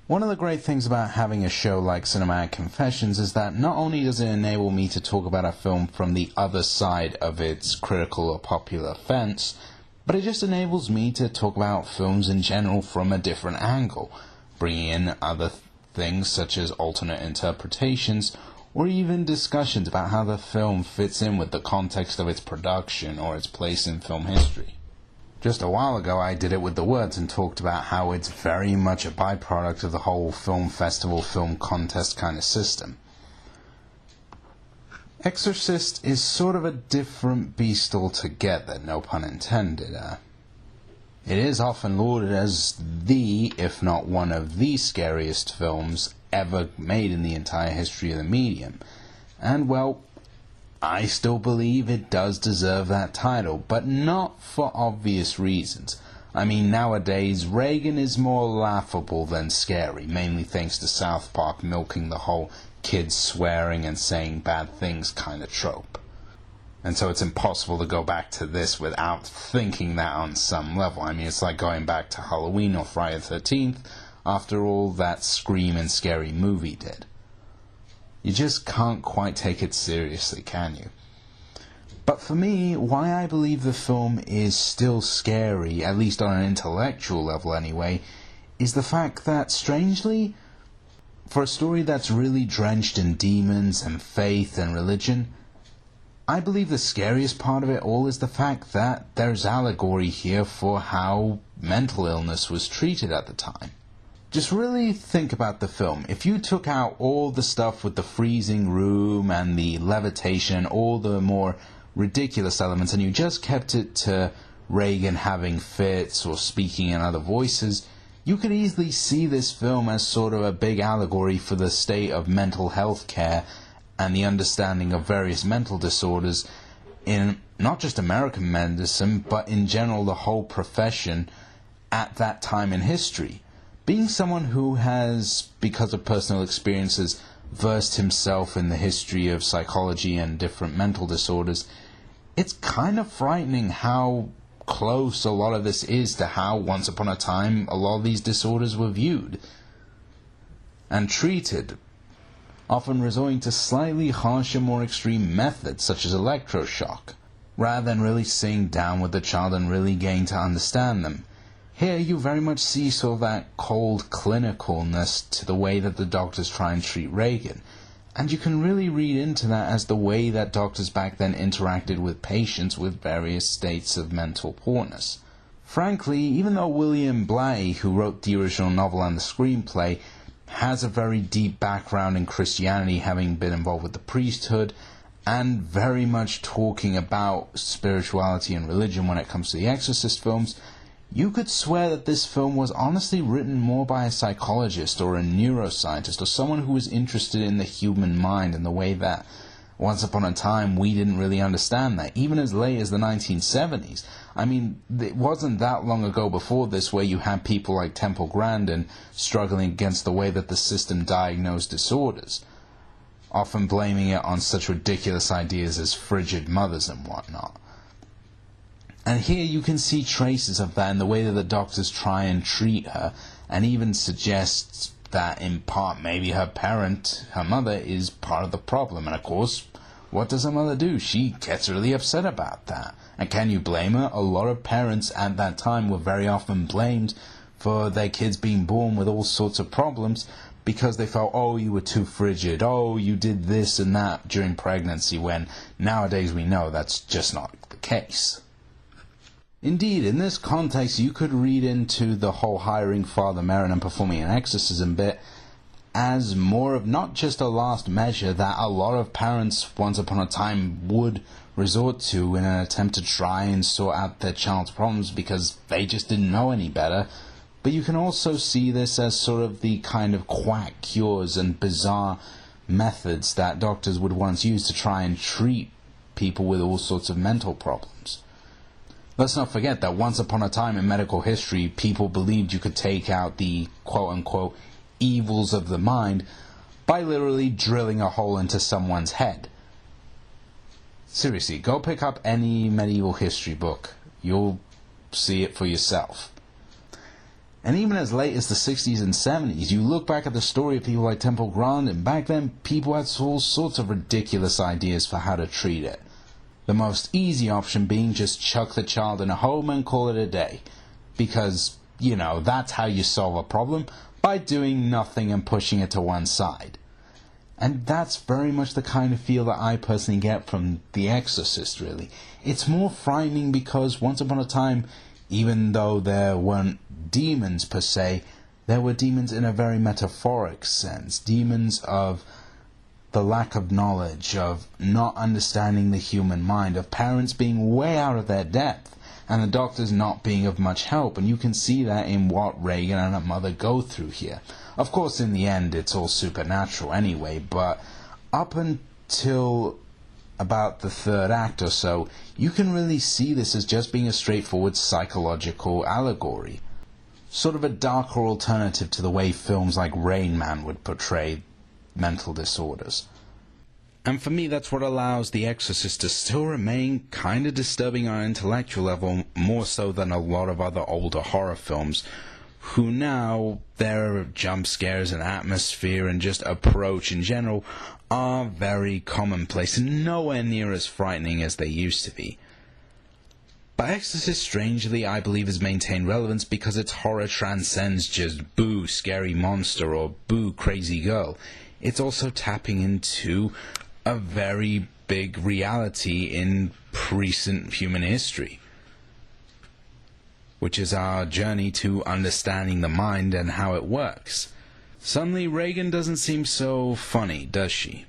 One of the great things about having a show like Cinematic Confessions is that not only does it enable me to talk about a film from the other side of its critical or popular fence, but it just enables me to talk about films in general from a different angle, bringing in other things such as alternate interpretations, or even discussions about how the film fits in with the context of its production or its place in film history. Just a while ago I did it with The Words and talked about how it's very much a byproduct of the whole film festival, film contest kind of system. Exorcist is sort of a different beast altogether, no pun intended. It is often lauded as the, if not one of the scariest films ever made in the entire history of the medium. And well, I still believe it does deserve that title, but not for obvious reasons. I mean, nowadays, Reagan is more laughable than scary, mainly thanks to South Park milking the whole kids swearing and saying bad things kind of trope. And so it's impossible to go back to this without thinking that on some level. I mean, it's like going back to Halloween or Friday the 13th after all that Scream and Scary Movie did. You just can't quite take it seriously, can you? But for me, why I believe the film is still scary, at least on an intellectual level anyway, is the fact that, strangely, for a story that's really drenched in demons and faith and religion, I believe the scariest part of it all is the fact that there's allegory here for how mental illness was treated at the time. Just really think about the film. If you took out all the stuff with the freezing room and the levitation and all the more ridiculous elements and you just kept it to Reagan having fits or speaking in other voices, you could easily see this film as sort of a big allegory for the state of mental health care and the understanding of various mental disorders in not just American medicine, but in general the whole profession at that time in history. Being someone who has, because of personal experiences, versed himself in the history of psychology and different mental disorders, it's kind of frightening how close a lot of this is to how, once upon a time, a lot of these disorders were viewed and treated, often resorting to slightly harsher, more extreme methods, such as electroshock, rather than really sitting down with the child and really getting to understand them. Here you very much see sort of that cold clinicalness to the way that the doctors try and treat Reagan. And you can really read into that as the way that doctors back then interacted with patients with various states of mental poorness. Frankly, even though William Blatty, who wrote the original novel and the screenplay, has a very deep background in Christianity, having been involved with the priesthood, and very much talking about spirituality and religion when it comes to the Exorcist films, you could swear that this film was honestly written more by a psychologist or a neuroscientist or someone who was interested in the human mind and the way that once upon a time we didn't really understand that, even as late as the 1970s. I mean, it wasn't that long ago before this where you had people like Temple Grandin struggling against the way that the system diagnosed disorders, often blaming it on such ridiculous ideas as frigid mothers and whatnot. And here you can see traces of that in the way that the doctors try and treat her, and even suggest that in part maybe her parent, her mother, is part of the problem. And of course, what does her mother do? She gets really upset about that. And can you blame her? A lot of parents at that time were very often blamed for their kids being born with all sorts of problems because they felt, oh, you were too frigid, oh, you did this and that during pregnancy, when nowadays we know that's just not the case. Indeed, in this context, you could read into the whole hiring Father Merrin and performing an exorcism bit as more of not just a last measure that a lot of parents once upon a time would resort to in an attempt to try and sort out their child's problems because they just didn't know any better. But you can also see this as sort of the kind of quack cures and bizarre methods that doctors would once use to try and treat people with all sorts of mental problems. Let's not forget that once upon a time in medical history, people believed you could take out the quote-unquote evils of the mind by literally drilling a hole into someone's head. Seriously, go pick up any medieval history book. You'll see it for yourself. And even as late as the 60s and 70s, you look back at the story of people like Temple Grandin, and back then people had all sorts of ridiculous ideas for how to treat it. The most easy option being just chuck the child in a home and call it a day. Because, that's how you solve a problem, by doing nothing and pushing it to one side. And that's very much the kind of feel that I personally get from The Exorcist, really. It's more frightening because once upon a time, even though there weren't demons per se, there were demons in a very metaphoric sense. Demons of the lack of knowledge, of not understanding the human mind, of parents being way out of their depth, and the doctors not being of much help. And you can see that in what Regan and her mother go through here. Of course, in the end, it's all supernatural anyway, but up until about the third act or so, you can really see this as just being a straightforward psychological allegory. Sort of a darker alternative to the way films like Rain Man would portray mental disorders. And for me, that's what allows The Exorcist to still remain kind of disturbing on an intellectual level, more so than a lot of other older horror films, who now, their jump scares and atmosphere and just approach in general are very commonplace and nowhere near as frightening as they used to be. But Exorcist, strangely, I believe has maintained relevance because its horror transcends just boo scary monster or boo crazy girl. It's also tapping into a very big reality in recent human history, which is our journey to understanding the mind and how it works. Suddenly, Regan doesn't seem so funny, does she?